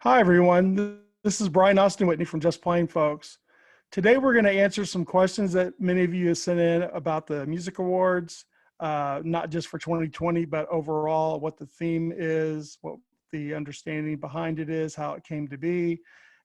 Hi, everyone. This is Brian Austin Whitney from Just Plain Folks. Today, we're going to answer some questions that many of you have sent in about the music awards, not just for 2020, but overall, what the theme is, what the understanding behind it is, how it came to be.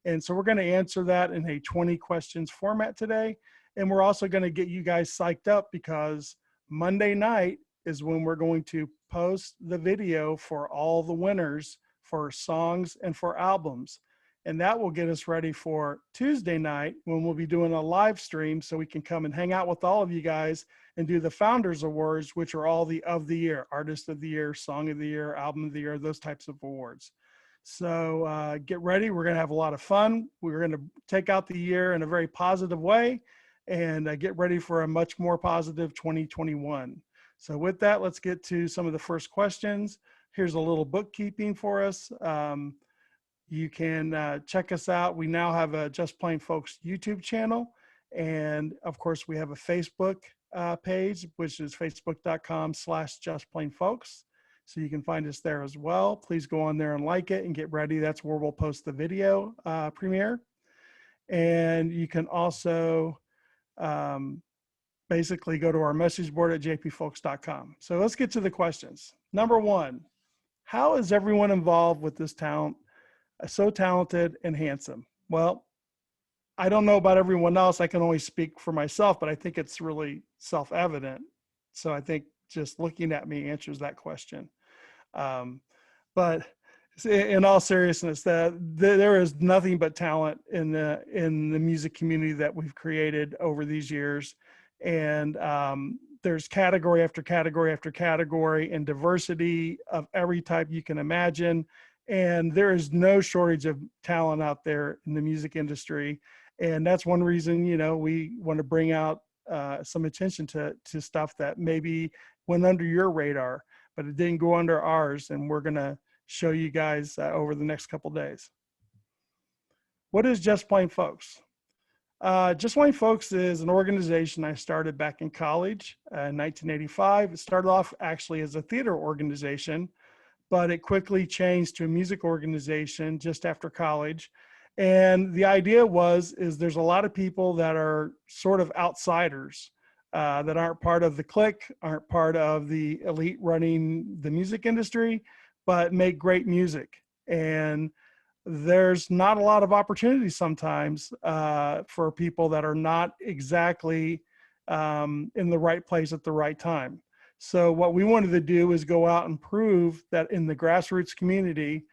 And so we're going to answer that in a 20 questions format today. And we're also going to get you guys psyched up because Monday night is when we're going to post the video for all the winners for songs and for albums. And that will get us ready for Tuesday night when we'll be doing a live stream so we can come and hang out with all of you guys and do the Founders Awards, which are all the of the year, Artist of the Year, Song of the Year, Album of the Year, those types of awards. So get ready. We're going to have a lot of fun. We're going to take out the year in a very positive way and get ready for a much more positive 2021. So with that, let's get to some of the first questions. Here's a little bookkeeping for us. You can check us out. We now have a Just Plain Folks YouTube channel. And of course, we have a Facebook page, which is facebook.com/justplainfolks. So you can find us there as well. Please go on there and like it and get ready. That's where we'll post the video premiere. And you can also basically go to our message board at jpfolks.com. So let's get to the questions. Number one, how is everyone involved with this talent so talented and handsome? Well, I don't know about everyone else. I can only speak for myself, but I think it's really self-evident. So I think just looking at me answers that question. But in all seriousness, there is nothing but talent in the music community that we've created over these years. And there's category after category after category and diversity of every type you can imagine. And there is no shortage of talent out there in the music industry. And that's one reason, you know, we want to bring out some attention to stuff that maybe went under your radar, but it didn't go under ours. And we're going to show you guys over the next couple days. What is Just Plain Folks? Just Plain Folks is an organization I started back in college in 1985. It started off actually as a theater organization, but it quickly changed to a music organization just after college. And the idea is there's a lot of people that are sort of outsiders that aren't part of the clique, aren't part of the elite running the music industry, but make great music. And there's not a lot of opportunities sometimes for people that are not exactly in the right place at the right time. So what we wanted to do is go out and prove that in the grassroots community,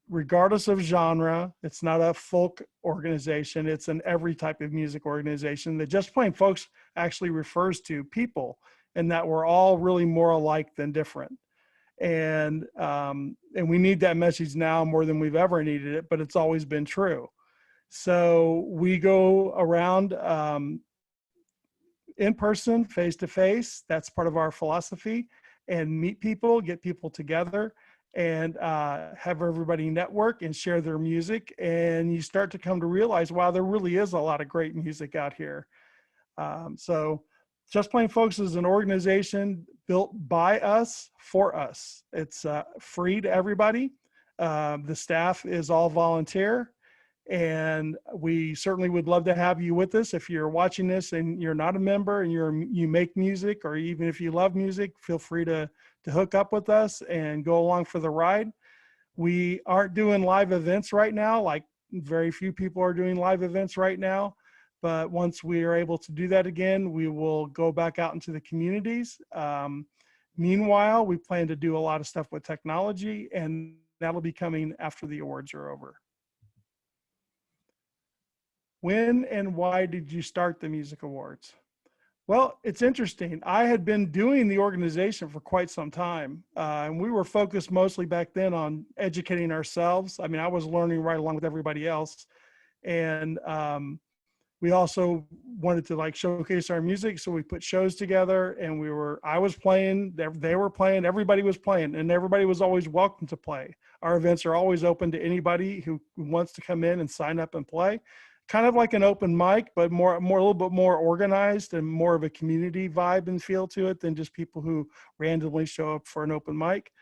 regardless of genre, it's not a folk organization, it's an every type of music organization. That Just Plain Folks actually refers to people and that we're all really more alike than different. And we need that message now more than we've ever needed it, but it's always been true. So we go around in person, face to face. That's part of our philosophy, and meet people, get people together, and have everybody network and share their music. And you start to come to realize, wow, there really is a lot of great music out here. So Just Plain Folks is an organization built by us, for us. It's free to everybody. The staff is all volunteer. And we certainly would love to have you with us. If you're watching this and you're not a member and you make music, or even if you love music, feel free to hook up with us and go along for the ride. We aren't doing live events right now, like very few people are doing live events right now. But once we are able to do that again, we will go back out into the communities. Meanwhile, we plan to do a lot of stuff with technology, and that'll be coming after the awards are over. When and why did you start the music awards? Well, it's interesting. I had been doing the organization for quite some time, and we were focused mostly back then on educating ourselves. I mean, I was learning right along with everybody else. And we also wanted to like showcase our music. So we put shows together, and I was playing, they were playing, everybody was playing, and everybody was always welcome to play. Our events are always open to anybody who wants to come in and sign up and play. Kind of like an open mic, but a little bit more organized and more of a community vibe and feel to it than just people who randomly show up for an open mic.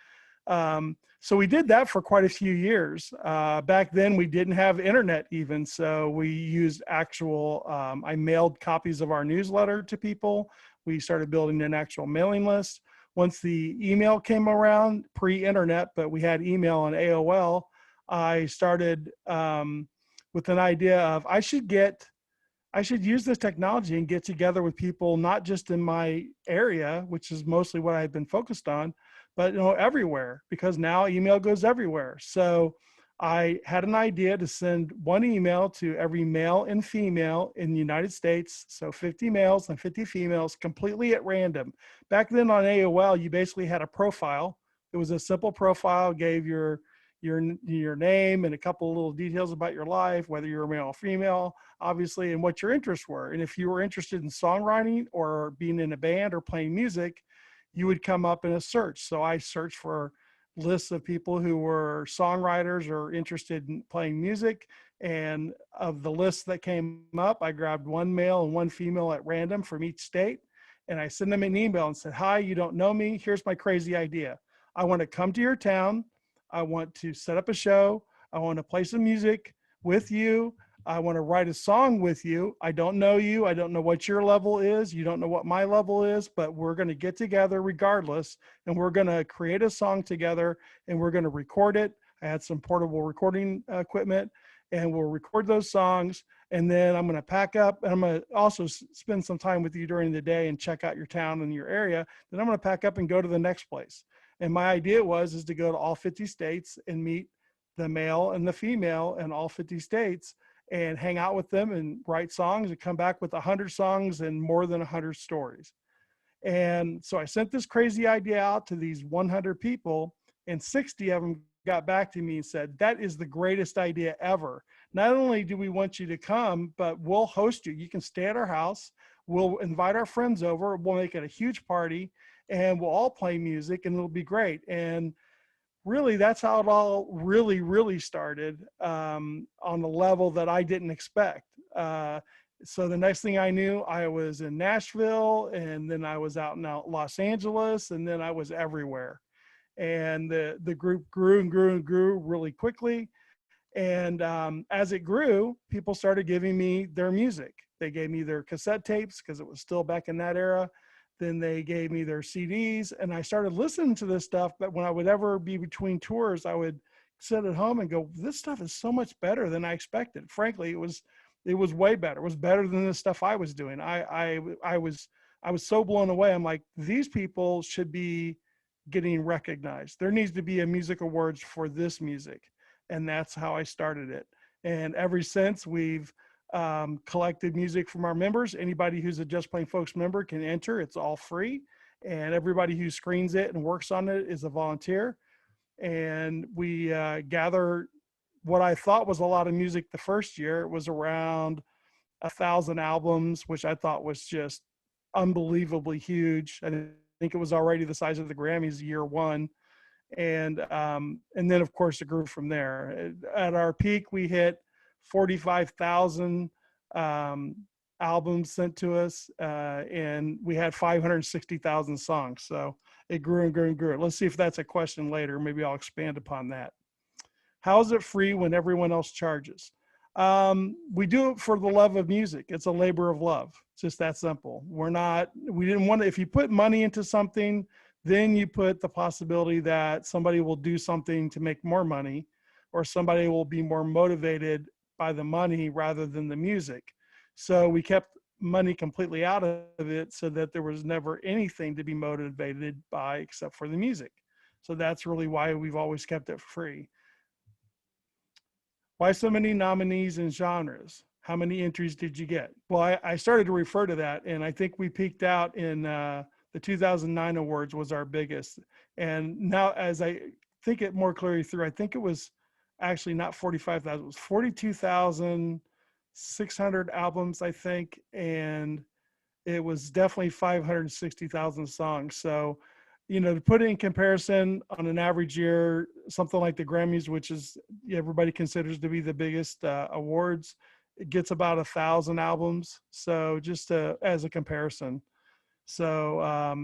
So we did that for quite a few years. Back then we didn't have internet even. So we used actual, I mailed copies of our newsletter to people. We started building an actual mailing list. Once the email came around, pre-internet, but we had email on AOL, I started with an idea of I should use this technology and get together with people, not just in my area, which is mostly what I've been focused on, but everywhere, because now email goes everywhere. So I had an idea to send one email to every male and female in the United States. So 50 males and 50 females, completely at random. Back then on AOL, you basically had a profile. It was a simple profile, gave your name and a couple of little details about your life, whether you're male or female, obviously, and what your interests were. And if you were interested in songwriting or being in a band or playing music, you would come up in a search. So I searched for lists of people who were songwriters or interested in playing music. And of the lists that came up, I grabbed one male and one female at random from each state. And I sent them an email and said, hi, you don't know me. Here's my crazy idea. I want to come to your town. I want to set up a show. I want to play some music with you. I want to write a song with you. I don't know you. I don't know what your level is. You don't know what my level is, but we're going to get together regardless. And we're going to create a song together and we're going to record it. I had some portable recording equipment and we'll record those songs. And then I'm going to pack up and I'm going to also spend some time with you during the day and check out your town and your area. Then I'm going to pack up and go to the next place. And my idea is to go to all 50 states and meet the male and the female in all 50 states and hang out with them and write songs and come back with 100 songs and more than 100 stories. And so I sent this crazy idea out to these 100 people, and 60 of them got back to me and said, that is the greatest idea ever. Not only do we want you to come, but we'll host you. You can stay at our house. We'll invite our friends over. We'll make it a huge party and we'll all play music and it'll be great. And really, that's how it all really started, on a level that I didn't expect. So the next thing I knew, I was in Nashville, and then I was out in Los Angeles, and then I was everywhere. And the group grew and grew and grew really quickly. And as it grew, people started giving me their music. They gave me their cassette tapes because it was still back in that era. Then they gave me their CDs and I started listening to this stuff. But when I would ever be between tours, I would sit at home and go, this stuff is so much better than I expected. Frankly, it was way better. It was better than the stuff I was doing. I was so blown away. I'm like, these people should be getting recognized. There needs to be a music awards for this music. And that's how I started it. And ever since, we've collected music from our members. Anybody who's a Just Plain Folks member can enter. It's all free. And everybody who screens it and works on it is a volunteer. And we gather what I thought was a lot of music the first year. It was around 1,000 albums, which I thought was just unbelievably huge. I think it was already the size of the Grammys year one. And then of course it grew from there. At our peak, we hit 45,000 albums sent to us, and we had 560,000 songs. So it grew and grew and grew. Let's see if that's a question later. Maybe I'll expand upon that. How is it free when everyone else charges? We do it for the love of music. It's a labor of love. It's just that simple. We didn't want to, if you put money into something, then you put the possibility that somebody will do something to make more money, or somebody will be more motivated by the money rather than the music. So we kept money completely out of it so that there was never anything to be motivated by except for the music. So that's really why we've always kept it free. Why so many nominees and genres? How many entries did you get? Well, I started to refer to that, and I think we peaked out in the 2009 awards was our biggest. And now as I think it more clearly through, I think it was actually not 45,000, it was 42,600 albums, I think. And it was definitely 560,000 songs. So, to put it in comparison, on an average year, something like the Grammys, which is everybody considers to be the biggest awards, it gets about 1,000 albums. So just as a comparison. So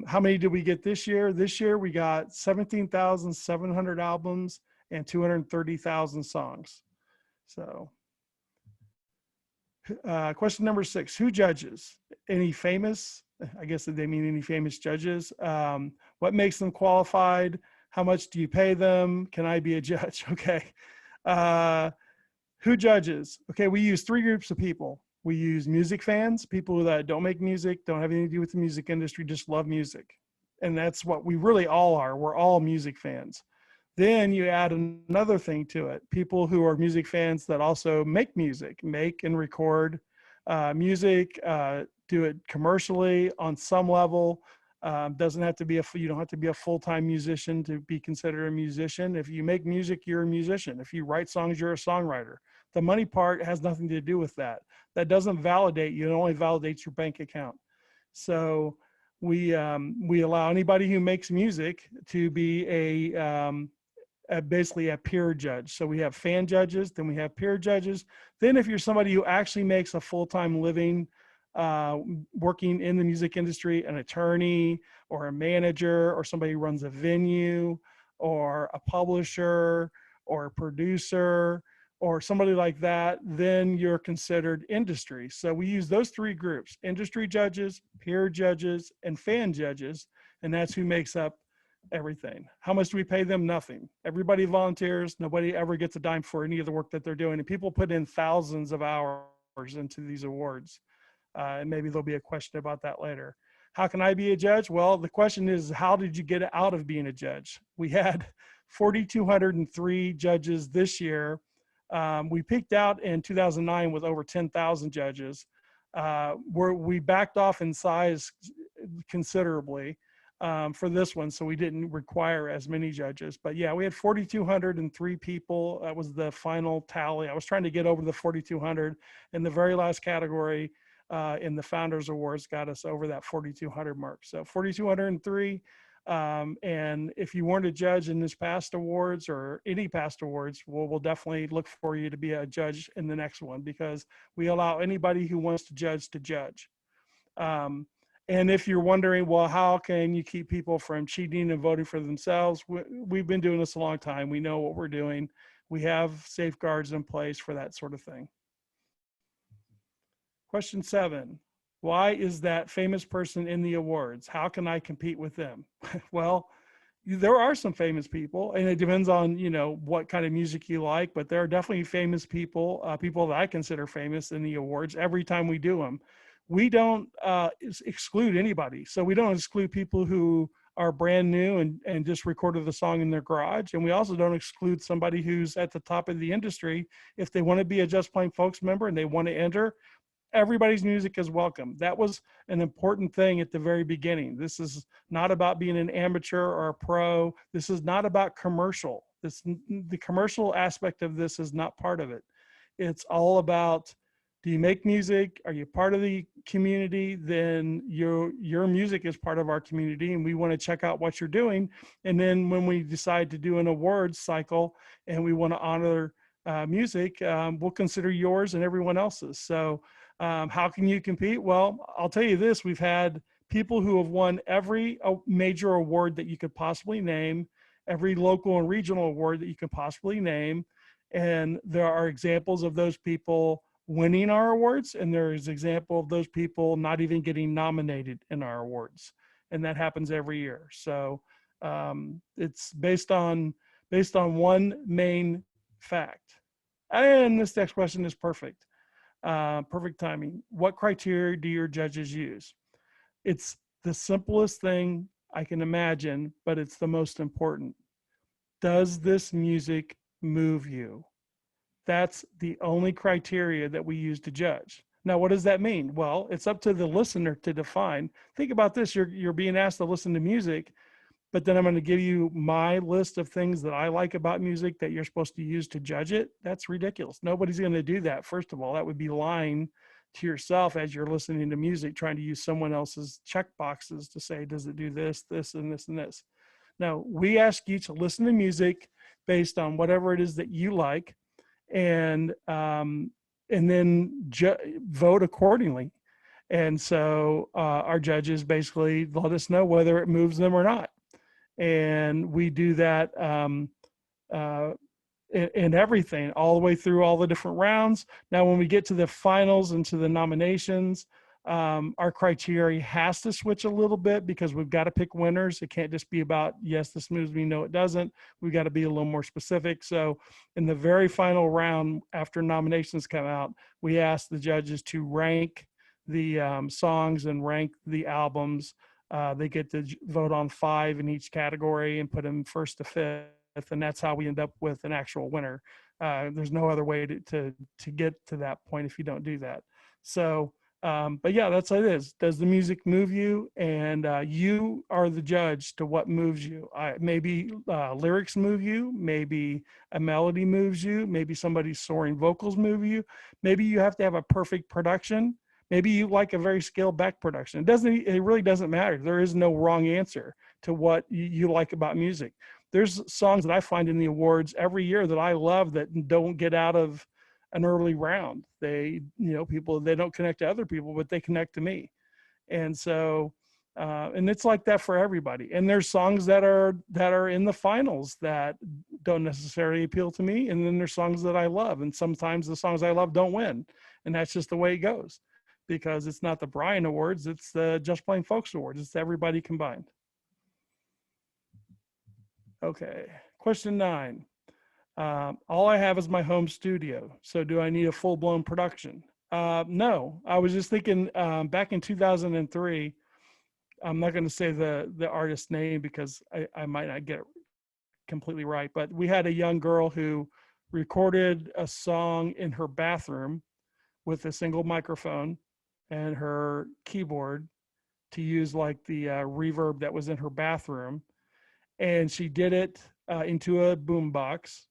how many did we get this year? This year we got 17,700 albums and 230,000 songs. So question number 6, who judges? Any famous, I guess they mean any famous judges. What makes them qualified? How much do you pay them? Can I be a judge? Okay. Who judges? Okay, we use 3 groups of people. We use music fans, people that don't make music, don't have anything to do with the music industry, just love music. And that's what we really all are. We're all music fans. Then you add another thing to it, people who are music fans that also make music, make and record music, do it commercially on some level. Doesn't have to be you don't have to be a full-time musician to be considered a musician. If you make music, you're a musician. If you write songs, you're a songwriter. The money part has nothing to do with that. That doesn't validate you. It only validates your bank account. So we allow anybody who makes music to be basically a peer judge. So we have fan judges, then we have peer judges. Then if you're somebody who actually makes a full-time living working in the music industry, an attorney or a manager or somebody who runs a venue or a publisher or a producer or somebody like that, then you're considered industry. So we use those 3 groups: industry judges, peer judges, and fan judges. And that's who makes up everything. How much do we pay them? Nothing. Everybody volunteers. Nobody ever gets a dime for any of the work that they're doing. And people put in thousands of hours into these awards. And maybe there'll be a question about that later. How can I be a judge? Well, the question is, how did you get out of being a judge? We had 4,203 judges this year. We peaked out in 2009 with over 10,000 judges. We backed off in size considerably for this one, so we didn't require as many judges. But yeah, we had 4,203 people. That was the final tally. I was trying to get over the 4,200, and the very last category in the Founders Awards got us over that 4,200 mark. So 4,203. And if you weren't a judge in this past awards or any past awards, we'll definitely look for you to be a judge in the next one, because we allow anybody who wants to judge to judge. And if you're wondering, well, how can you keep people from cheating and voting for themselves? We've been doing this a long time. We know what we're doing. We have safeguards in place for that sort of thing. Question 7, why is that famous person in the awards? How can I compete with them? Well, there are some famous people, and it depends on, what kind of music you like, but there are definitely famous people, people that I consider famous in the awards every time we do them. We don't exclude anybody. So we don't exclude people who are brand new and just recorded the song in their garage. And we also don't exclude somebody who's at the top of the industry. If they want to be a Just Plain Folks member and they want to enter, everybody's music is welcome. That was an important thing at the very beginning. This is not about being an amateur or a pro. This is not about commercial. The commercial aspect of this is not part of it. It's all about, do you make music? Are you part of the community? Then your music is part of our community, and we want to check out what you're doing. And then when we decide to do an awards cycle and we want to honor music, we'll consider yours and everyone else's. So how can you compete? Well, I'll tell you this: we've had people who have won every major award that you could possibly name, every local and regional award that you could possibly name. And there are examples of those people winning our awards, and there is example of those people not even getting nominated in our awards. And that happens every year. So it's based on one main fact. And this next question is perfect. Perfect timing. What criteria do your judges use? It's the simplest thing I can imagine, but it's the most important. Does this music move you? That's the only criteria that we use to judge. Now, what does that mean? Well, it's up to the listener to define. Think about this. You're being asked to listen to music, but then I'm going to give you my list of things that I like about music that you're supposed to use to judge it. That's ridiculous. Nobody's going to do that. First of all, that would be lying to yourself as you're listening to music, trying to use someone else's check boxes to say, does it do this, this, and this, and this? Now, we ask you to listen to music based on whatever it is that you like, and then vote accordingly. And so our judges basically let us know whether it moves them or not. And we do that uh, in everything, all the way through all the different rounds. Now, when we get to the finals and to the nominations, our criteria has to switch a little bit because we've got to pick winners. It can't just be about, yes, this moves me, no, it doesn't. We've got to be a little more specific. So in the very final round, after nominations come out, we ask the judges to rank the songs and rank the albums. They get to vote on 5 in each category and put them first to fifth, and that's how we end up with an actual winner. There's no other way to get to that point if you don't do that. So, but yeah, that's what it is. Does the music move you? And you are the judge to what moves you. Maybe lyrics move you. Maybe a melody moves you. Maybe somebody's soaring vocals move you. Maybe you have to have a perfect production. Maybe you like a very scaled back production. It really doesn't matter. There is no wrong answer to what you like about music. There's songs that I find in the awards every year that I love that don't get out of an early round. They don't connect to other people, but they connect to me. And so, and it's like that for everybody. And there's songs that are in the finals that don't necessarily appeal to me. And then there's songs that I love. And sometimes the songs I love don't win. And that's just the way it goes, because it's not the Brian Awards, it's the Just Plain Folks Awards. It's everybody combined. Okay, question 9. All I have is my home studio. So do I need a full-blown production? No, I was just thinking back in 2003, I'm not going to say the artist's name because I might not get it completely right, but we had a young girl who recorded a song in her bathroom with a single microphone and her keyboard to use like the reverb that was in her bathroom. And she did it into a boombox,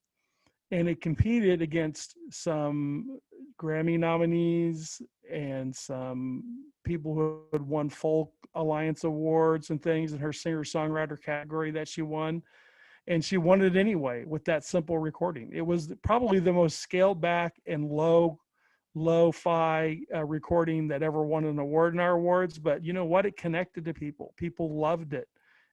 and it competed against some Grammy nominees and some people who had won Folk Alliance Awards and things in her singer-songwriter category that she won. And she won it anyway with that simple recording. It was probably the most scaled back and lo-fi recording that ever won an award in our awards. But you know what? It connected to people. People loved it.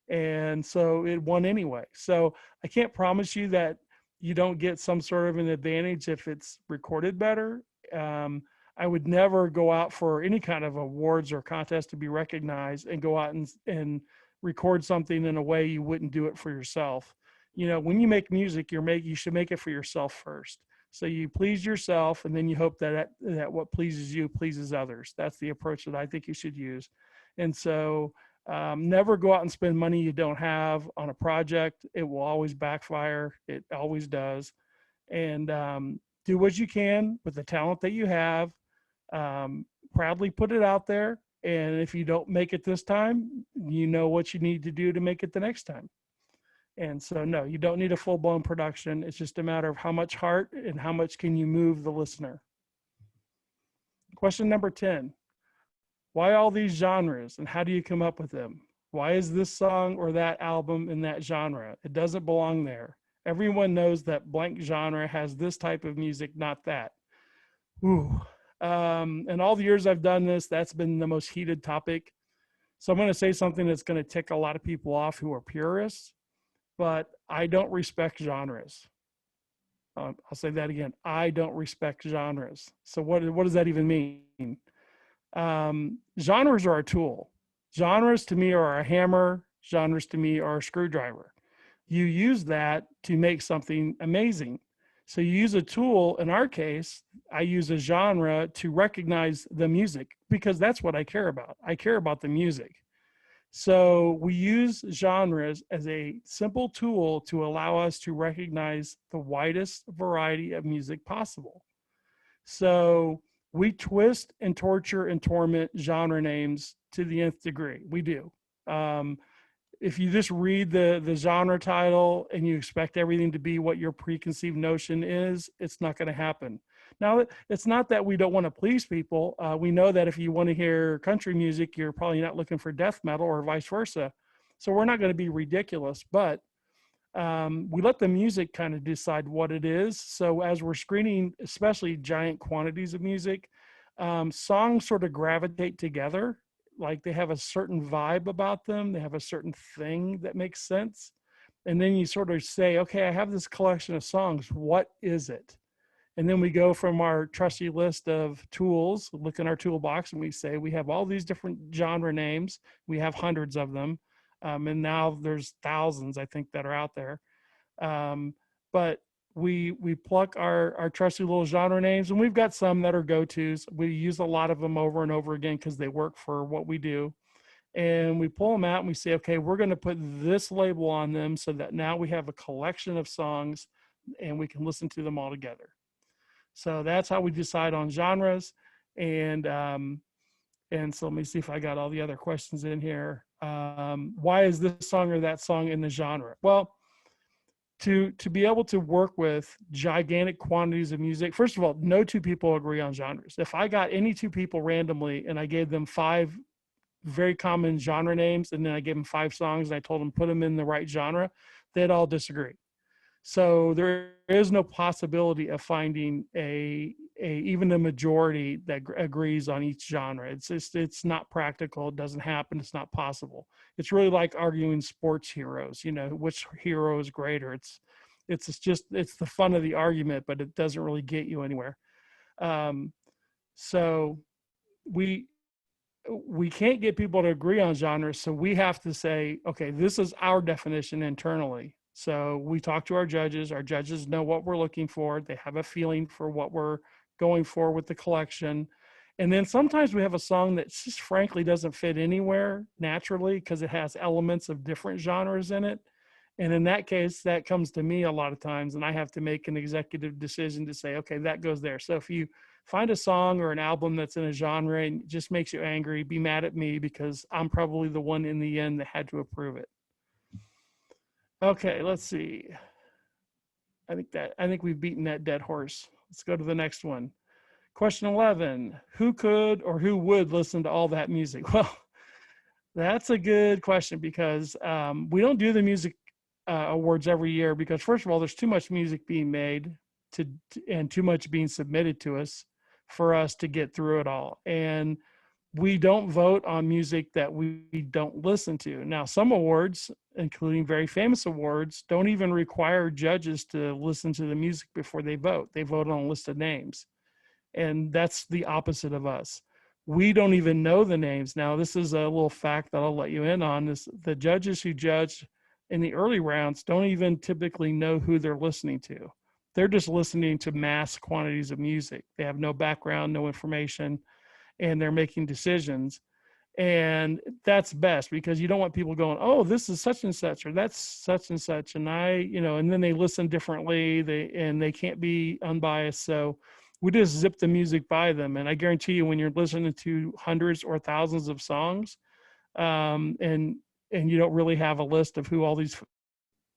And so it won anyway. So I can't promise you that you don't get some sort of an advantage if it's recorded better. I would never go out for any kind of awards or contest to be recognized and go out and record something in a way you wouldn't do it for yourself. You know, when you make music, you should make it for yourself first. So you please yourself, and then you hope that what pleases you pleases others. That's the approach that I think you should use. And so never go out and spend money you don't have on a project. It will always backfire. It always does. And do what you can with the talent that you have. Proudly put it out there. And if you don't make it this time, you know what you need to do to make it the next time. And so, no, you don't need a full-blown production. It's just a matter of how much heart and how much can you move the listener. Question number 10. Why all these genres and how do you come up with them? Why is this song or that album in that genre? It doesn't belong there. Everyone knows that blank genre has this type of music, not that. Ooh. And all the years I've done this, that's been the most heated topic. So I'm going to say something that's going to tick a lot of people off who are purists, but I don't respect genres. I'll say that again. I don't respect genres. So what does that even mean? Genres are a tool. Genres to me are a hammer. Genres to me are a screwdriver. You use that to make something amazing. So you use a tool. In our case, I use a genre to recognize the music because that's what I care about. I care about the music. So we use genres as a simple tool to allow us to recognize the widest variety of music possible. So we twist and torture and torment genre names to the nth degree. We do. If you just read the genre title and you expect everything to be what your preconceived notion is, it's not going to happen. Now, it's not that we don't want to please people. We know that if you want to hear country music, you're probably not looking for death metal or vice versa. So we're not going to be ridiculous, but we let the music kind of decide what it is. So as we're screening, especially giant quantities of music, songs sort of gravitate together. Like they have a certain vibe about them. They have a certain thing that makes sense. And then you sort of say, okay, I have this collection of songs. What is it? And then we go from our trusty list of tools, look in our toolbox, and we say we have all these different genre names. We have hundreds of them. And now there's thousands, I think, that are out there. But we pluck our trusty little genre names, and we've got some that are go-tos. We use a lot of them over and over again because they work for what we do. And we pull them out and we say, okay, we're going to put this label on them so that now we have a collection of songs and we can listen to them all together. So that's how we decide on genres. And so let me see if I got all the other questions in here. Why is this song or that song in the genre? Well, to be able to work with gigantic quantities of music, first of all, no two people agree on genres. If I got any two people randomly and I gave them 5 very common genre names, and then I gave them 5 songs and I told them put them in the right genre, they'd all disagree. So there is no possibility of finding even a majority that agrees on each genre. It's not practical. It doesn't happen. It's not possible. It's really like arguing sports heroes, which hero is greater. It's the fun of the argument, but it doesn't really get you anywhere. So we can't get people to agree on genres. So we have to say, okay, this is our definition internally. So we talk to our judges. Our judges know what we're looking for. They have a feeling for what we're going for with the collection. And then sometimes we have a song that just frankly doesn't fit anywhere naturally because it has elements of different genres in it. And in that case, that comes to me a lot of times, and I have to make an executive decision to say, okay, that goes there. So if you find a song or an album that's in a genre and it just makes you angry, be mad at me because I'm probably the one in the end that had to approve it. Okay, let's see. I think we've beaten that dead horse. Let's go to the next one. Question 11, who could or who would listen to all that music? Well, that's a good question because we don't do the music awards every year because first of all, there's too much music being made and too much being submitted to us for us to get through it all. And we don't vote on music that we don't listen to. Now, some awards, including very famous awards, don't even require judges to listen to the music before they vote. They vote on a list of names. And that's the opposite of us. We don't even know the names. Now, this is a little fact that I'll let you in on. The judges who judge in the early rounds don't even typically know who they're listening to. They're just listening to mass quantities of music. They have no background, no information, and they're making decisions. And that's best because you don't want people going, oh, this is such and such, or that's such and such. And and then they listen differently, they can't be unbiased. So we just zip the music by them. And I guarantee you when you're listening to hundreds or thousands of songs, and you don't really have a list of who all these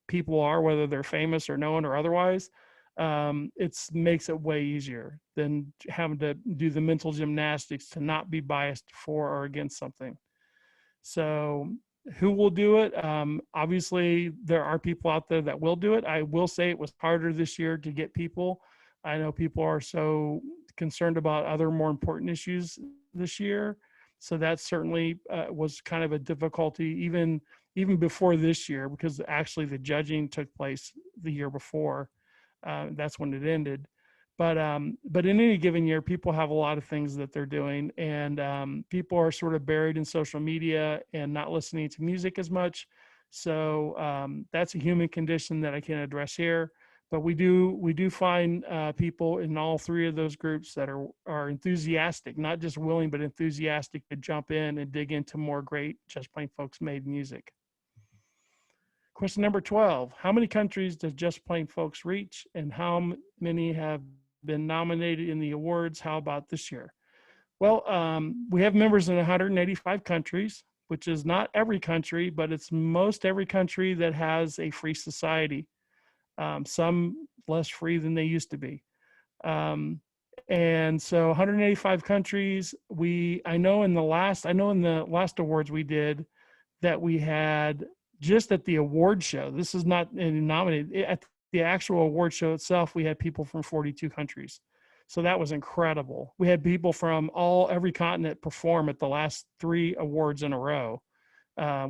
people are, whether they're famous or known or otherwise, it makes it way easier than having to do the mental gymnastics to not be biased for or against something. So who will do it? Obviously, there are people out there that will do it. I will say it was harder this year to get people. I know people are so concerned about other more important issues this year. So that certainly was kind of a difficulty even before this year, because actually the judging took place the year before. That's when it ended. But in any given year, people have a lot of things that they're doing, and people are sort of buried in social media and not listening to music as much. So that's a human condition that I can't address here. But we do find people in all 3 of those groups that are enthusiastic, not just willing, but enthusiastic to jump in and dig into more great Just Plain Folks Made music. Question number 12, how many countries does Just Plain Folks reach, and how many have been nominated in the awards? How about this year? Well, we have members in 185 countries, which is not every country, but it's most every country that has a free society. Some less free than they used to be. And so 185 countries, I know in the last awards we did that we had, just at the award show, this is not nominated, at the actual award show itself, we had people from 42 countries. So that was incredible. We had people from every continent perform at the last 3 awards in a row.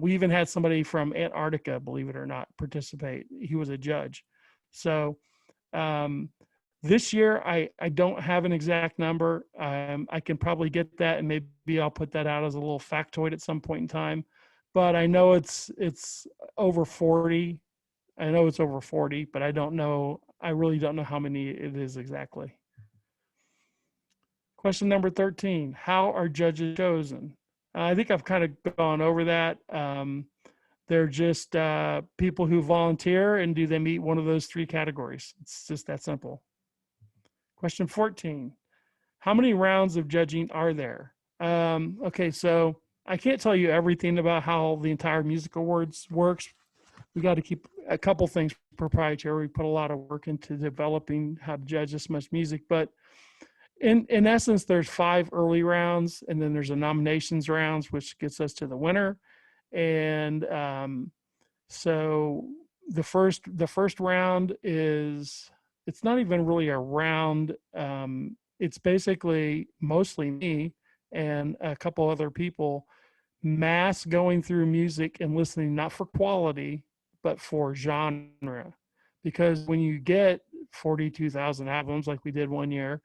We even had somebody from Antarctica, believe it or not, participate. He was a judge. So um, this year, I don't have an exact number. I can probably get that, and maybe I'll put that out as a little factoid at some point in time. But I know it's over 40. I know it's over 40, but I don't know. I really don't know how many it is exactly. Question number 13, how are judges chosen? I think I've kind of gone over that. They're just people who volunteer, and do they meet one of those 3 categories? It's just that simple. Question 14, how many rounds of judging are there? Okay, so I can't tell you everything about how the entire music awards works. We got to keep a couple things proprietary. We put a lot of work into developing how to judge this much music, but in essence, there's 5 early rounds, and then there's a nominations rounds, which gets us to the winner. And so the first round is, it's not even really a round. It's basically mostly me and a couple other people mass going through music and listening, not for quality, but for genre. Because when you get 42,000 albums like we did one year,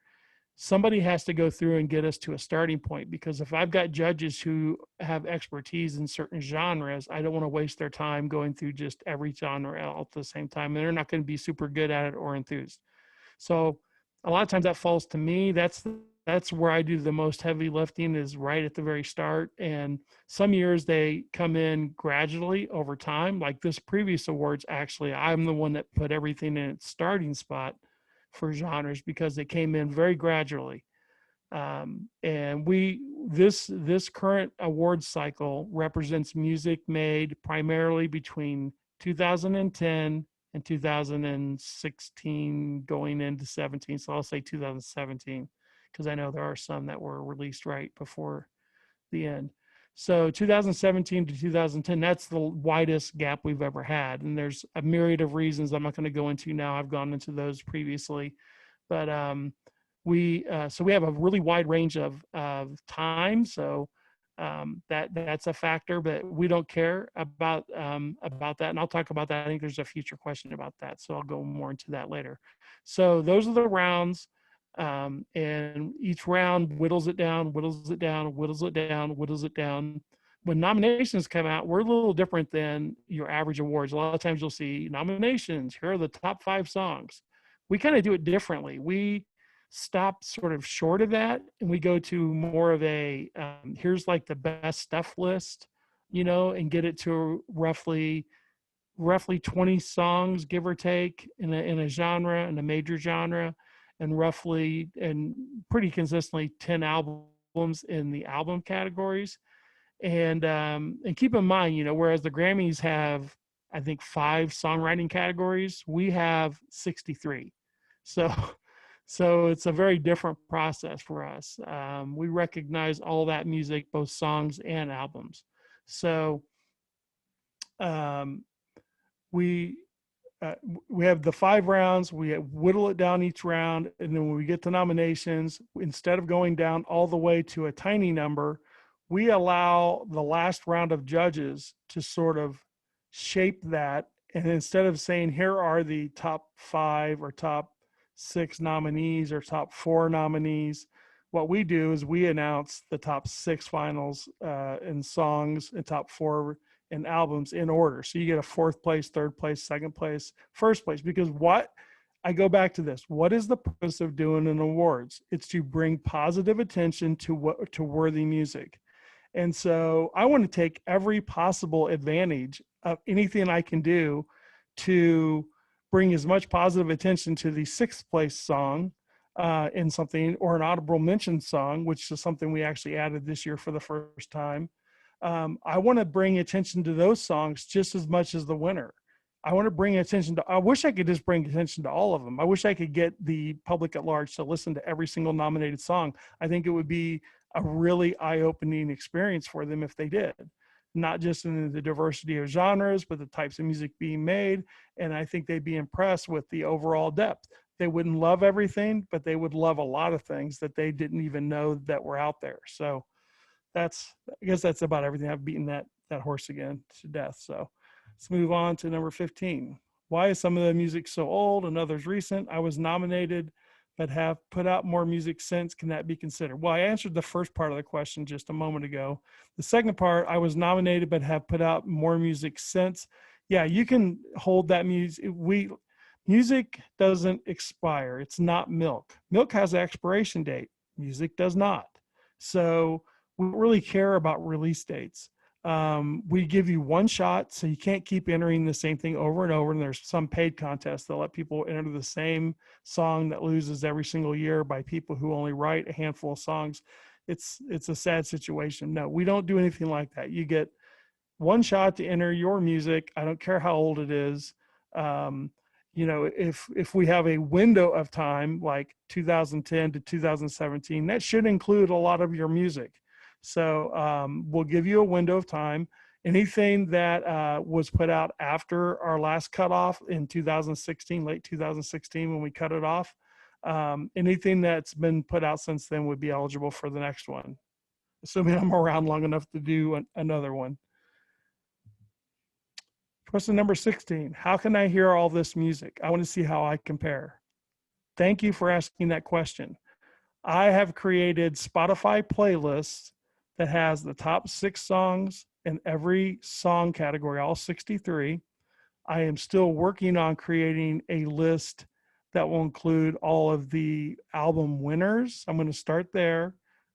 somebody has to go through and get us to a starting point. Because if I've got judges who have expertise in certain genres, I don't want to waste their time going through just every genre all at the same time, and they're not going to be super good at it or enthused. So a lot of times that falls to me. That's where I do the most heavy lifting, is right at the very start. And some years they come in gradually over time. Like this previous awards, actually, I'm the one that put everything in its starting spot for genres, because they came in very gradually. And this current award cycle represents music made primarily between 2010 and 2016 going into 17. So I'll say 2017, because I know there are some that were released right before the end. So 2017 to 2010, that's the widest gap we've ever had. And there's a myriad of reasons I'm not going to go into now. I've gone into those previously. But we have a really wide range of time. So that's a factor, but we don't care about that. And I'll talk about that. I think there's a future question about that, so I'll go more into that later. So those are the rounds. And each round whittles it down, whittles it down, whittles it down, whittles it down. When nominations come out, we're a little different than your average awards. A lot of times you'll see nominations, here are the top 5 songs. We kind of do it differently. We stop sort of short of that, and we go to more of a, here's like the best stuff list, and get it to roughly 20 songs, give or take, in a genre, in a major genre, and roughly and pretty consistently 10 albums in the album categories. And keep in mind, whereas the Grammys have, I think, 5 songwriting categories, we have 63. So it's a very different process for us. We recognize all that music, both songs and albums. So we have the 5 rounds. We whittle it down each round, and then when we get to nominations, instead of going down all the way to a tiny number, we allow the last round of judges to sort of shape that. And instead of saying, here are the top 5 or top 6 nominees or top 4 nominees, what we do is we announce the top 6 finals in songs and top 4 and albums in order. So you get a 4th place, 3rd place, 2nd place, 1st place. Because I go back to this. What is the purpose of doing an awards? It's to bring positive attention to worthy music. And so I want to take every possible advantage of anything I can do to bring as much positive attention to the 6th place song in something, or an honorable mention song, which is something we actually added this year for the first time. I want to bring attention to those songs just as much as the winner. I want to bring attention to, I wish I could just bring attention to all of them. I wish I could get the public at large to listen to every single nominated song. I think it would be a really eye-opening experience for them if they did, not just in the diversity of genres, but the types of music being made. And I think they'd be impressed with the overall depth. they wouldn't love everything, but they would love a lot of things that they didn't even know that were out there. So I guess that's about everything. I've beaten that horse again to death. So let's move on to number 15. Why is some of the music so old and others recent? I was nominated, but have put out more music since. Can that be considered? Well, I answered the first part of the question just a moment ago. The second part, I was nominated, but have put out more music since. Yeah, you can hold that music. Music doesn't expire. It's not milk. Milk has an expiration date. Music does not. So we don't really care about release dates. We give you one shot, so you can't keep entering the same thing over and over. And there's some paid contests that let people enter the same song that loses every single year by people who only write a handful of songs. It's a sad situation. No, we don't do anything like that. You get one shot to enter your music. I don't care how old it is. If we have a window of time like 2010 to 2017, that should include a lot of your music. So we'll give you a window of time. Anything that was put out after our last cutoff in 2016, late 2016, when we cut it off, anything that's been put out since then would be eligible for the next one, assuming I'm around long enough to do another one. Question number 16, how can I hear all this music? I want to see how I compare. Thank you for asking that question. I have created Spotify playlists that has the top 6 songs in every song category, all 63. I am still working on creating a list that will include all of the album winners. I'm going to start there.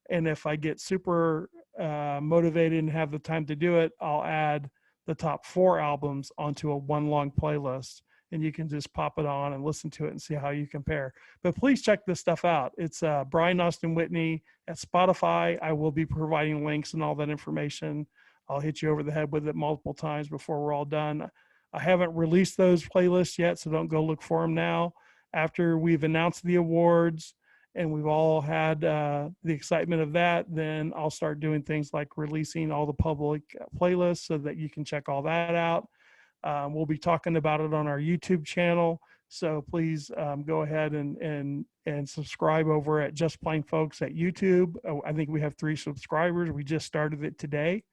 And if I get super motivated and have the time to do it, I'll add the top 4 albums onto a one long playlist, and you can just pop it on and listen to it and see how you compare. But please check this stuff out. It's Brian Austin Whitney at Spotify. I will be providing links and all that information. I'll hit you over the head with it multiple times before we're all done. I haven't released those playlists yet, so don't go look for them now. After we've announced the awards and we've all had the excitement of that, then I'll start doing things like releasing all the public playlists so that you can check all that out. We'll be talking about it on our YouTube channel. So please go ahead and subscribe over at Just Plain Folks at YouTube. I think we have 3 subscribers. We just started it today.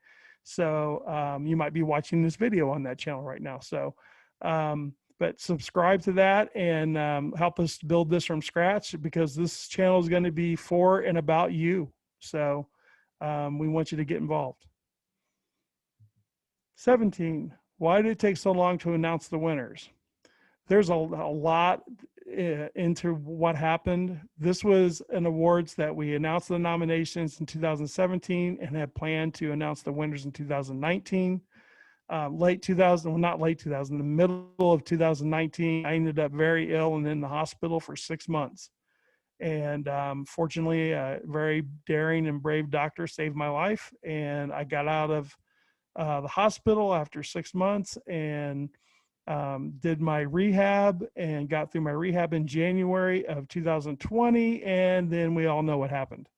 So you might be watching this video on that channel right now. So, but subscribe to that and help us build this from scratch, because this channel is going to be for and about you. So we want you to get involved. 17, why did it take so long to announce the winners? There's a lot into what happened. This was an awards that we announced the nominations in 2017 and had planned to announce the winners in 2019. The middle of 2019, I ended up very ill and in the hospital for 6 months. And fortunately, a very daring and brave doctor saved my life. And I got out of the hospital after 6 months and did my rehab and got through my rehab in January of 2020. And then we all know what happened.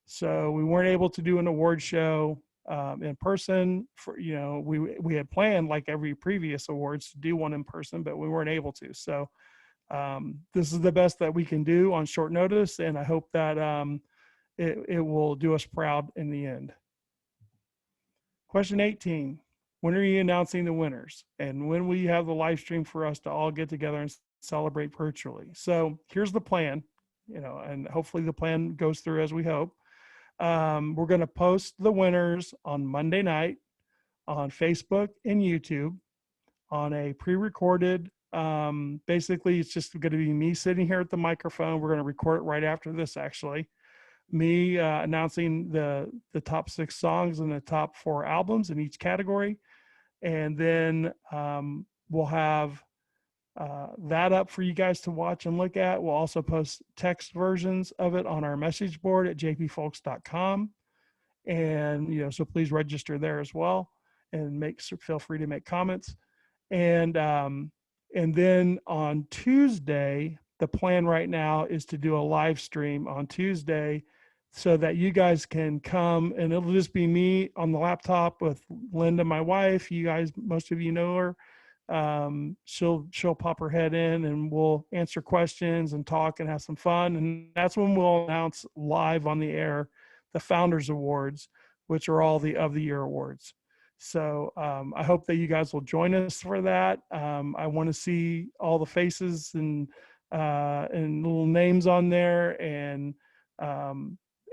So we weren't able to do an award show in person. We had planned, like every previous awards, to do one in person, but we weren't able to. So this is the best that we can do on short notice, and I hope that it will do us proud in the end. Question 18, when are you announcing the winners? And when will you have the live stream for us to all get together and celebrate virtually? So here's the plan, and hopefully the plan goes through as we hope. We're going to post the winners on Monday night on Facebook and YouTube on a pre-recorded. Basically, it's just going to be me sitting here at the microphone. We're going to record it right after this, actually. Me announcing the top 6 songs and the top 4 albums in each category. And then we'll have that up for you guys to watch and look at. We'll also post text versions of it on our message board at jpfolks.com. And, so please register there as well and feel free to make comments. And then on Tuesday, the plan right now is to do a live stream on Tuesday so that you guys can come, and it'll just be me on the laptop with Linda, my wife. You guys, most of you know her. she'll pop her head in and we'll answer questions and talk and have some fun. And that's when we'll announce live on the air the Founders Awards, which are all the of the year awards. So I hope that you guys will join us for that. I want to see all the faces and little names on there. And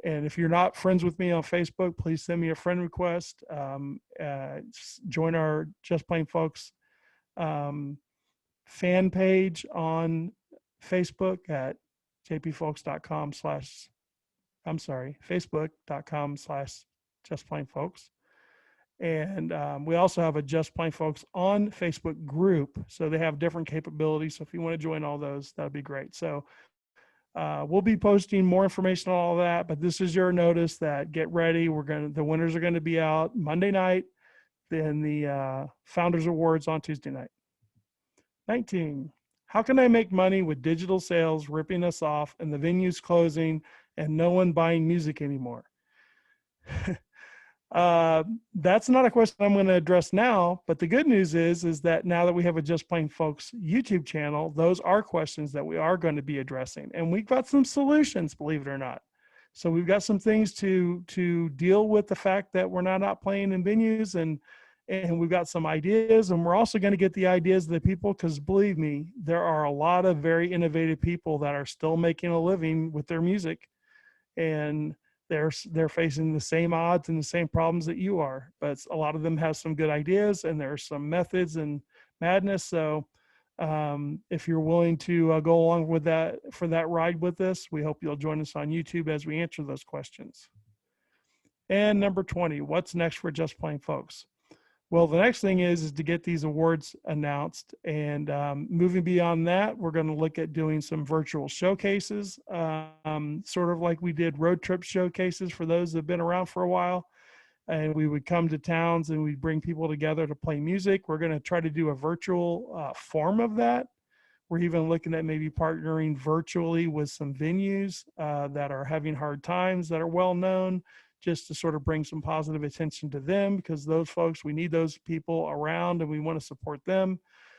if you're not friends with me on Facebook, please send me a friend request. Join our Just Plain Folks fan page on Facebook at jpfolks.com slash, I'm sorry, facebook.com slash Just Plain Folks. And we also have a Just Plain Folks on Facebook group. So they have different capabilities. So if you want to join all those, that'd be great. So we'll be posting more information on all that, but this is your notice that get ready. The winners are going to be out Monday night, then the Founders Awards on Tuesday night. 19, how can I make money with digital sales ripping us off and the venues closing and no one buying music anymore? That's not a question I'm going to address now, but the good news is that now that we have a Just Plain Folks YouTube channel, those are questions that we are going to be addressing, and we've got some solutions, believe it or not. So we've got some things to deal with the fact that we're not playing in venues, and we've got some ideas, and we're also going to get the ideas of the people, because believe me, there are a lot of very innovative people that are still making a living with their music, and they're facing the same odds and the same problems that you are, but a lot of them have some good ideas, and there are some methods and madness. So if you're willing to go along with that for that ride with us, we hope you'll join us on YouTube as we answer those questions. And number 20, what's next for Just Plain Folks? Well, the next thing is to get these awards announced, and moving beyond that, we're going to look at doing some virtual showcases, sort of like we did road trip showcases for those that have been around for a while. And we would come to towns and we'd bring people together to play music. We're going to try to do a virtual form of that. We're even looking at maybe partnering virtually with some venues that are having hard times, that are well known, just to sort of bring some positive attention to them, because those folks, we need those people around and we want to support them.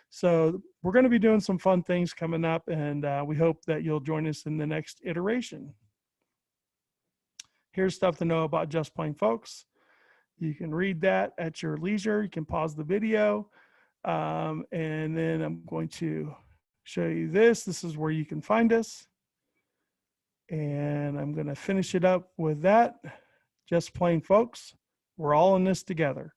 So we're going to be doing some fun things coming up, and we hope that you'll join us in the next iteration. Here's stuff to know about Just Plain Folks. You can read that at your leisure. You can pause the video. And then I'm going to show you this. This is where you can find us. And I'm going to finish it up with that. Just Plain Folks, we're all in this together.